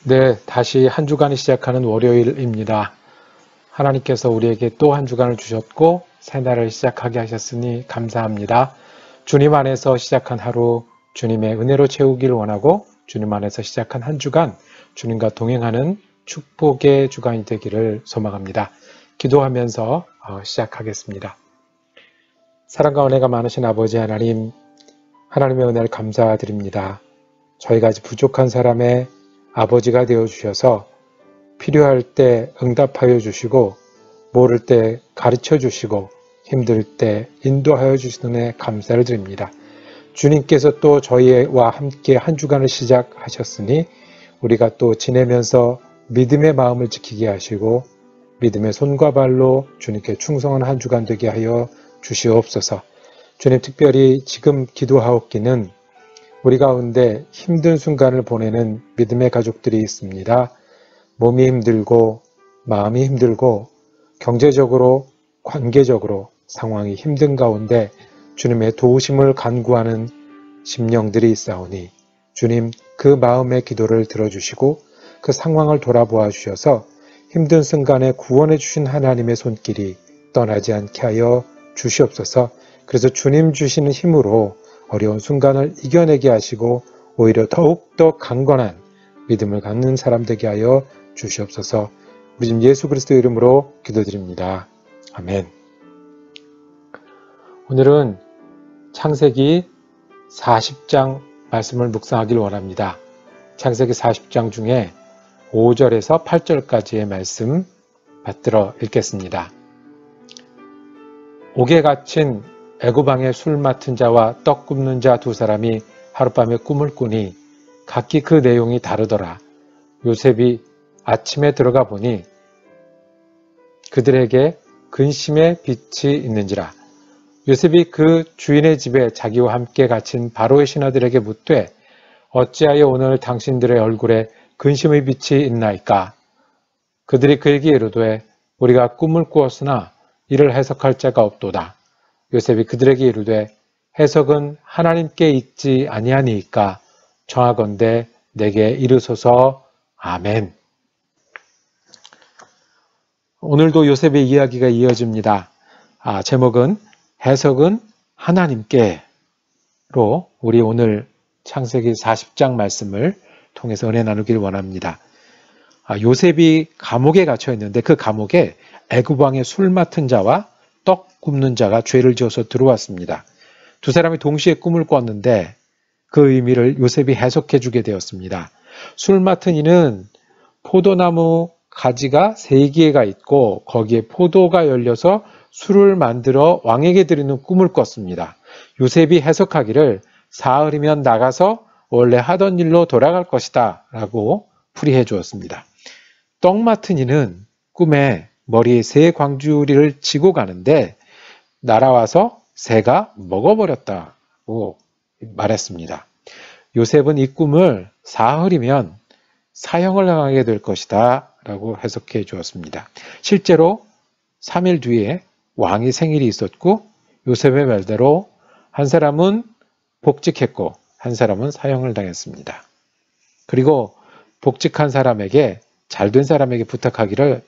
네, 다시 한 주간이 시작하는 월요일입니다. 하나님께서 우리에게 또 한 주간을 주셨고 새날을 시작하게 하셨으니 감사합니다. 주님 안에서 시작한 하루 주님의 은혜로 채우기를 원하고 주님 안에서 시작한 한 주간 주님과 동행하는 축복의 주간이 되기를 소망합니다. 기도하면서 시작하겠습니다. 사랑과 은혜가 많으신 아버지 하나님, 하나님의 은혜를 감사드립니다. 저희가 아직 부족한 사람의 아버지가 되어주셔서 필요할 때 응답하여 주시고 모를 때 가르쳐 주시고 힘들 때 인도하여 주시는 데 감사를 드립니다. 주님께서 또 저희와 함께 한 주간을 시작하셨으니 우리가 또 지내면서 믿음의 마음을 지키게 하시고 믿음의 손과 발로 주님께 충성한 한 주간 되게 하여 주시옵소서. 주님, 특별히 지금 기도하옵기는 우리 가운데 힘든 순간을 보내는 믿음의 가족들이 있습니다. 몸이 힘들고 마음이 힘들고 경제적으로 관계적으로 상황이 힘든 가운데 주님의 도우심을 간구하는 심령들이 있사오니 주님, 그 마음의 기도를 들어주시고 그 상황을 돌아보아 주셔서 힘든 순간에 구원해 주신 하나님의 손길이 떠나지 않게 하여 주시옵소서. 그래서 주님 주시는 힘으로 어려운 순간을 이겨내게 하시고 오히려 더욱더 강건한 믿음을 갖는 사람 되게 하여 주시옵소서. 우리 주님 예수 그리스도의 이름으로 기도드립니다. 아멘. 오늘은 창세기 40장 말씀을 묵상하길 원합니다. 창세기 40장 중에 5절에서 8절까지의 말씀 받들어 읽겠습니다. 옥에 갇힌 애굽왕의 술 맡은 자와 떡 굽는 자 두 사람이 하룻밤에 꿈을 꾸니 각기 그 내용이 다르더라. 요셉이 아침에 들어가 보니 그들에게 근심의 빛이 있는지라. 요셉이 그 주인의 집에 자기와 함께 갇힌 바로의 신하들에게 묻되 어찌하여 오늘 당신들의 얼굴에 근심의 빛이 있나이까? 그들이 그에게 이르되 우리가 꿈을 꾸었으나 이를 해석할 자가 없도다. 요셉이 그들에게 이르되 해석은 하나님께 있지 아니하니이까 청하건대 내게 이르소서. 아멘. 오늘도 요셉의 이야기가 이어집니다. 제목은 해석은 하나님께로 우리 오늘 창세기 40장 말씀을 통해서 은혜 나누길 원합니다. 요셉이 감옥에 갇혀 있는데 그 감옥에 애굽왕의 술 맡은 자와 떡 굽는 자가 죄를 지어서 들어왔습니다. 두 사람이 동시에 꿈을 꿨는데 그 의미를 요셉이 해석해 주게 되었습니다. 술 맡은 이는 포도나무 가지가 3개가 있고 거기에 포도가 열려서 술을 만들어 왕에게 드리는 꿈을 꿨습니다. 요셉이 해석하기를 사흘이면 나가서 원래 하던 일로 돌아갈 것이다 라고 풀이해 주었습니다. 떡 맡은 이는 꿈에 머리에 새 광주리를 지고 가는데 날아와서 새가 먹어버렸다고 말했습니다. 요셉은 이 꿈을 사흘이면 사형을 당하게 될 것이다 라고 해석해 주었습니다. 실제로 3일 뒤에 왕이 생일이 있었고 요셉의 말대로 한 사람은 복직했고 한 사람은 사형을 당했습니다. 그리고 복직한 사람에게 잘된 사람에게 부탁하기를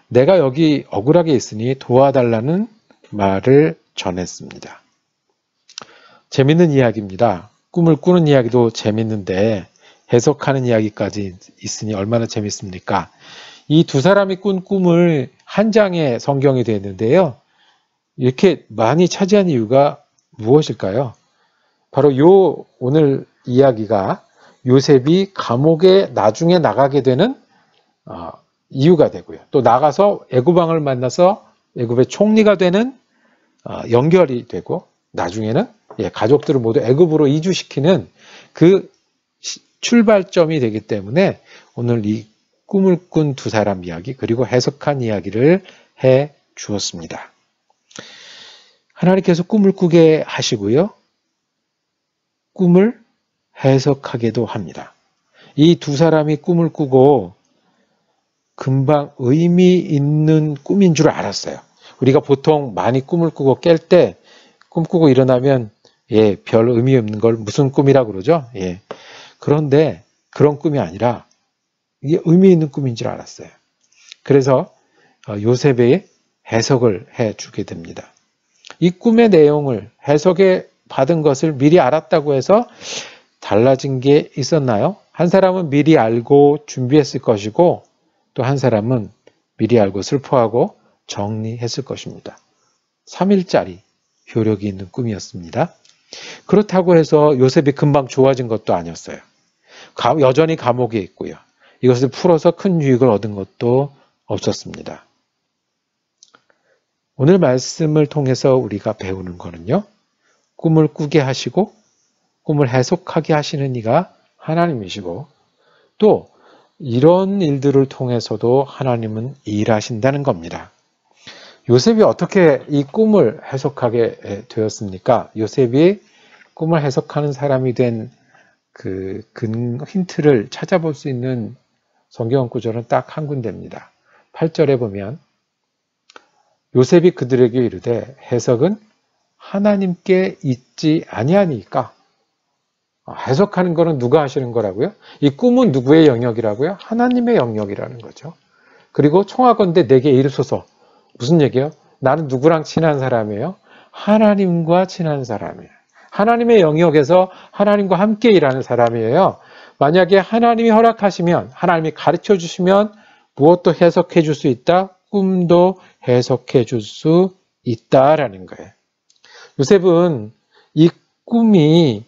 내가 여기 억울하게 있으니 도와달라는 말을 전했습니다. 재밌는 이야기입니다. 꿈을 꾸는 이야기도 재밌는데 해석하는 이야기까지 있으니 얼마나 재밌습니까? 이 두 사람이 꾼 꿈을 한 장의 성경이 되어 있는데요. 이렇게 많이 차지한 이유가 무엇일까요? 바로 오늘 이야기가 요셉이 감옥에 나중에 나가게 되는 이유가 되고요. 또 나가서 애굽왕을 만나서 애굽의 총리가 되는 연결이 되고 나중에는 가족들을 모두 애굽으로 이주시키는 그 출발점이 되기 때문에 오늘 이 꿈을 꾼 두 사람 이야기 그리고 해석한 이야기를 해 주었습니다. 하나님께서 꿈을 꾸게 하시고요. 꿈을 해석하게도 합니다. 이 두 사람이 꿈을 꾸고 금방 의미 있는 꿈인 줄 알았어요. 우리가 보통 많이 꿈을 꾸고 깰 때 꿈꾸고 일어나면 별 의미 없는 걸 무슨 꿈이라고 그러죠? 그런데 그런 꿈이 아니라 이게 의미 있는 꿈인 줄 알았어요. 그래서 요셉의 해석을 해주게 됩니다. 이 꿈의 내용을 해석해 받은 것을 미리 알았다고 해서 달라진 게 있었나요? 한 사람은 미리 알고 준비했을 것이고 또 한 사람은 미리 알고 슬퍼하고 정리했을 것입니다. 3일짜리 효력이 있는 꿈이었습니다. 그렇다고 해서 요셉이 금방 좋아진 것도 아니었어요. 여전히 감옥에 있고요. 이것을 풀어서 큰 유익을 얻은 것도 없었습니다. 오늘 말씀을 통해서 우리가 배우는 거는요. 꿈을 꾸게 하시고 꿈을 해석하게 하시는 이가 하나님이시고 또 이런 일들을 통해서도 하나님은 일하신다는 겁니다. 요셉이 어떻게 이 꿈을 해석하게 되었습니까? 요셉이 꿈을 해석하는 사람이 된 그 힌트를 찾아볼 수 있는 성경 구절은 딱 한 군데입니다. 8절에 보면 요셉이 그들에게 이르되 해석은 하나님께 있지 아니하니까. 해석하는 거는 누가 하시는 거라고요? 이 꿈은 누구의 영역이라고요? 하나님의 영역이라는 거죠. 그리고 청하건대 내게 이르소서. 무슨 얘기예요? 나는 누구랑 친한 사람이에요? 하나님과 친한 사람이에요. 하나님의 영역에서 하나님과 함께 일하는 사람이에요. 만약에 하나님이 허락하시면, 하나님이 가르쳐 주시면 무엇도 해석해 줄 수 있다? 꿈도 해석해 줄 수 있다라는 거예요. 요셉은 이 꿈이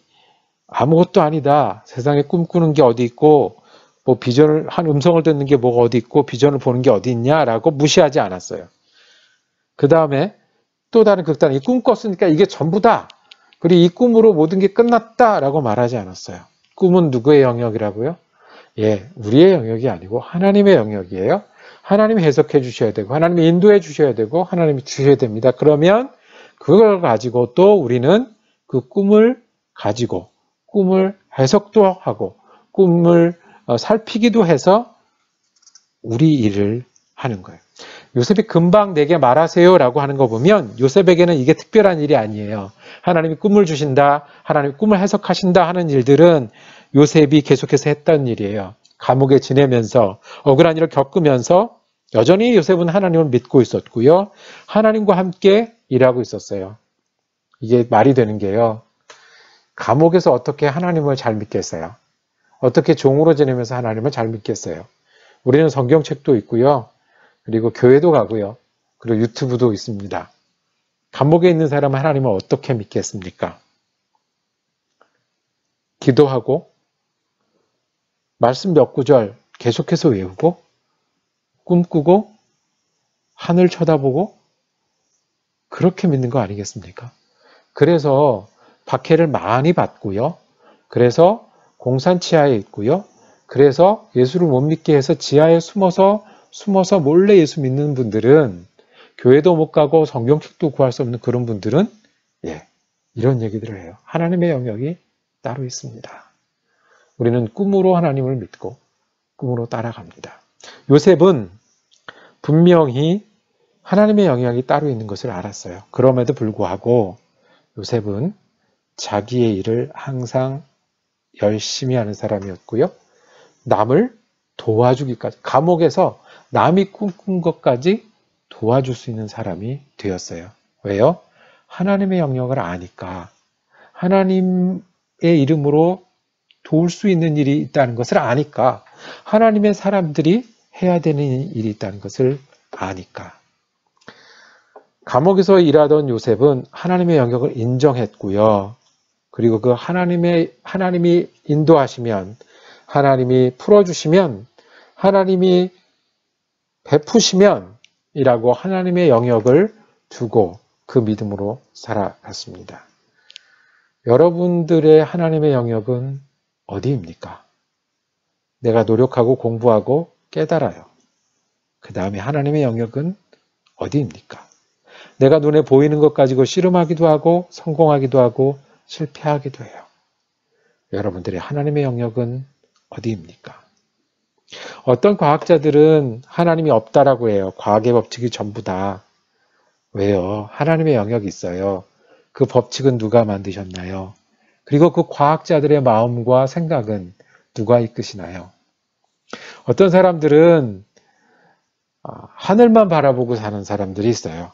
아무것도 아니다. 세상에 꿈꾸는 게 어디 있고, 뭐 비전을, 한 음성을 듣는 게 뭐가 어디 있고, 비전을 보는 게 어디 있냐라고 무시하지 않았어요. 그 다음에 또 다른 극단, 이 꿈 꿨으니까 이게 전부다. 그리고 이 꿈으로 모든 게 끝났다라고 말하지 않았어요. 꿈은 누구의 영역이라고요? 예, 우리의 영역이 아니고 하나님의 영역이에요. 하나님이 해석해 주셔야 되고, 하나님이 인도해 주셔야 되고, 하나님이 주셔야 됩니다. 그러면 그걸 가지고 또 우리는 그 꿈을 가지고, 꿈을 해석도 하고, 꿈을 살피기도 해서 우리 일을 하는 거예요. 요셉이 금방 내게 말하세요 라고 하는 거 보면 요셉에게는 이게 특별한 일이 아니에요. 하나님이 꿈을 주신다, 하나님이 꿈을 해석하신다 하는 일들은 요셉이 계속해서 했던 일이에요. 감옥에 지내면서 억울한 일을 겪으면서 여전히 요셉은 하나님을 믿고 있었고요. 하나님과 함께 일하고 있었어요. 이게 말이 되는 게요. 감옥에서 어떻게 하나님을 잘 믿겠어요? 어떻게 종으로 지내면서 하나님을 잘 믿겠어요? 우리는 성경책도 있고요. 그리고 교회도 가고요. 그리고 유튜브도 있습니다. 감옥에 있는 사람은 하나님을 어떻게 믿겠습니까? 기도하고 말씀 몇 구절 계속해서 외우고 꿈꾸고 하늘 쳐다보고 그렇게 믿는 거 아니겠습니까? 그래서 박해를 많이 받고요. 그래서 공산 치하에 있고요. 그래서 예수를 못 믿게 해서 지하에 숨어서 몰래 예수 믿는 분들은 교회도 못 가고 성경책도 구할 수 없는 그런 분들은 이런 얘기들을 해요. 하나님의 영역이 따로 있습니다. 우리는 꿈으로 하나님을 믿고 꿈으로 따라갑니다. 요셉은 분명히 하나님의 영역이 따로 있는 것을 알았어요. 그럼에도 불구하고 요셉은 자기의 일을 항상 열심히 하는 사람이었고요. 남을 도와주기까지, 감옥에서 남이 꿈꾼 것까지 도와줄 수 있는 사람이 되었어요. 왜요? 하나님의 영역을 아니까. 하나님의 이름으로 도울 수 있는 일이 있다는 것을 아니까. 하나님의 사람들이 해야 되는 일이 있다는 것을 아니까. 감옥에서 일하던 요셉은 하나님의 영역을 인정했고요. 그리고 그 하나님이 인도하시면, 하나님이 풀어주시면, 하나님이 베푸시면 이라고 하나님의 영역을 두고 그 믿음으로 살아갔습니다. 여러분들의 하나님의 영역은 어디입니까? 내가 노력하고 공부하고 깨달아요. 그 다음에 하나님의 영역은 어디입니까? 내가 눈에 보이는 것 가지고 씨름하기도 하고 성공하기도 하고 실패하기도 해요. 여러분들의 하나님의 영역은 어디입니까? 어떤 과학자들은 하나님이 없다라고 해요. 과학의 법칙이 전부다. 왜요? 하나님의 영역이 있어요. 그 법칙은 누가 만드셨나요? 그리고 그 과학자들의 마음과 생각은 누가 이끄시나요? 어떤 사람들은 하늘만 바라보고 사는 사람들이 있어요.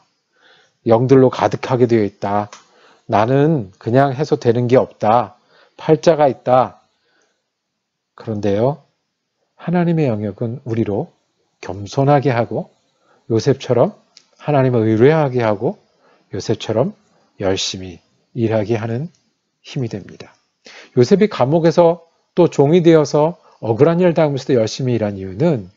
영들로 가득하게 되어 있다. 나는 그냥 해서 되는 게 없다. 팔자가 있다. 그런데요, 하나님의 영역은 우리로 겸손하게 하고 요셉처럼 하나님을 의뢰하게 하고 요셉처럼 열심히 일하게 하는 힘이 됩니다. 요셉이 감옥에서 또 종이 되어서 억울한 일 당하면서도 열심히 일한 이유는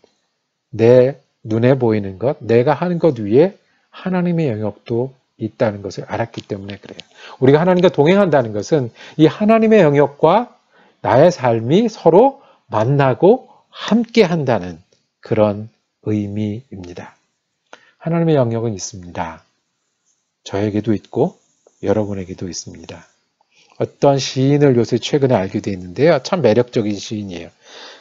내 눈에 보이는 것, 내가 하는 것 위에 하나님의 영역도 있다는 것을 알았기 때문에 그래요. 우리가 하나님과 동행한다는 것은 이 하나님의 영역과 나의 삶이 서로 만나고 함께 한다는 그런 의미입니다. 하나님의 영역은 있습니다. 저에게도 있고 여러분에게도 있습니다. 어떤 시인을 요새 최근에 알게 되어 있는데요. 참 매력적인 시인이에요.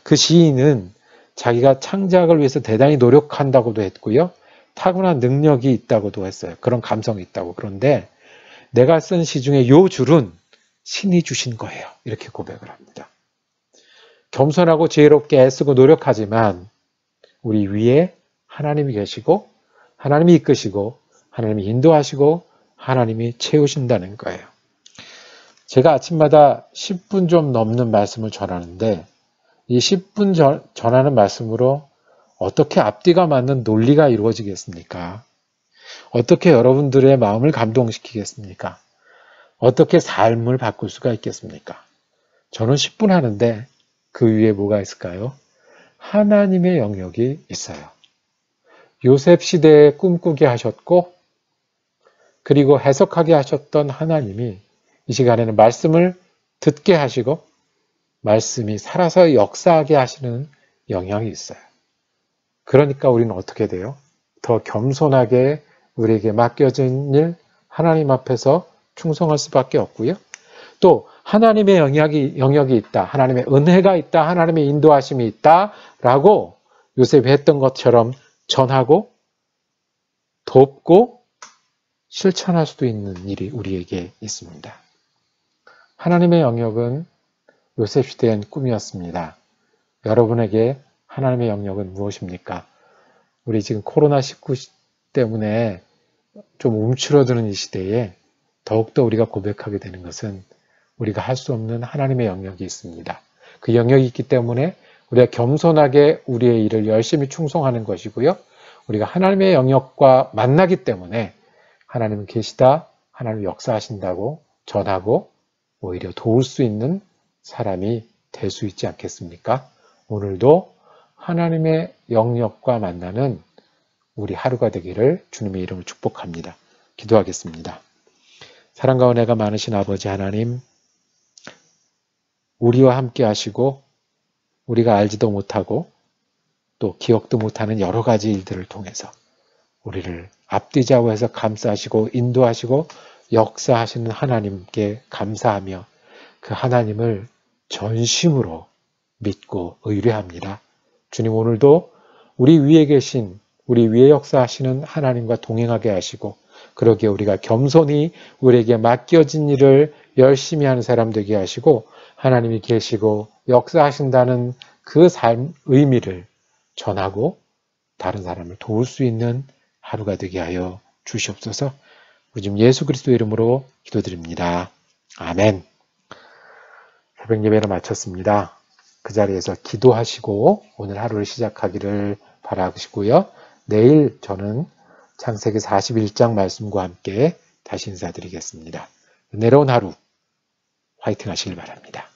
그 시인은 자기가 창작을 위해서 대단히 노력한다고도 했고요. 타고난 능력이 있다고도 했어요. 그런 감성이 있다고. 그런데 내가 쓴 시 중에 요 줄은 신이 주신 거예요. 이렇게 고백을 합니다. 겸손하고 지혜롭게 애쓰고 노력하지만 우리 위에 하나님이 계시고 하나님이 이끄시고 하나님이 인도하시고 하나님이 채우신다는 거예요. 제가 아침마다 10분 좀 넘는 말씀을 전하는데 이 10분 전하는 말씀으로 어떻게 앞뒤가 맞는 논리가 이루어지겠습니까? 어떻게 여러분들의 마음을 감동시키겠습니까? 어떻게 삶을 바꿀 수가 있겠습니까? 저는 10분 하는데 그 위에 뭐가 있을까요? 하나님의 영역이 있어요. 요셉 시대에 꿈꾸게 하셨고 그리고 해석하게 하셨던 하나님이 이 시간에는 말씀을 듣게 하시고 말씀이 살아서 역사하게 하시는 영향이 있어요. 그러니까 우리는 어떻게 돼요? 더 겸손하게 우리에게 맡겨진 일 하나님 앞에서 충성할 수밖에 없고요. 또 하나님의 영역이 있다. 하나님의 은혜가 있다. 하나님의 인도하심이 있다. 라고 요셉이 했던 것처럼 전하고 돕고 실천할 수도 있는 일이 우리에게 있습니다. 하나님의 영역은 요셉 시대엔 꿈이었습니다. 여러분에게 하나님의 영역은 무엇입니까? 우리 지금 코로나19 때문에 좀 움츠러드는 이 시대에 더욱더 우리가 고백하게 되는 것은 우리가 할 수 없는 하나님의 영역이 있습니다. 그 영역이 있기 때문에 우리가 겸손하게 우리의 일을 열심히 충성하는 것이고요. 우리가 하나님의 영역과 만나기 때문에 하나님은 계시다, 하나님 역사하신다고 전하고 오히려 도울 수 있는 사람이 될 수 있지 않겠습니까? 오늘도 하나님의 영역과 만나는 우리 하루가 되기를 주님의 이름으로 축복합니다. 기도하겠습니다. 사랑과 은혜가 많으신 아버지 하나님, 우리와 함께 하시고 우리가 알지도 못하고 또 기억도 못하는 여러 가지 일들을 통해서 우리를 앞뒤자고 해서 감싸시고 인도하시고 역사하시는 하나님께 감사하며 그 하나님을 전심으로 믿고 의뢰합니다. 주님, 오늘도 우리 위에 계신 우리 위에 역사하시는 하나님과 동행하게 하시고 그러기에 우리가 겸손히 우리에게 맡겨진 일을 열심히 하는 사람 되게 하시고 하나님이 계시고 역사하신다는 그 삶 의미를 전하고 다른 사람을 도울 수 있는 하루가 되게 하여 주시옵소서. 우리 지금 예수 그리스도 이름으로 기도드립니다. 아멘. 새벽 예배를 마쳤습니다. 그 자리에서 기도하시고 오늘 하루를 시작하기를 바라시고요. 내일 저는 창세기 41장 말씀과 함께 다시 인사드리겠습니다. 은혜로운 하루 화이팅 하시길 바랍니다.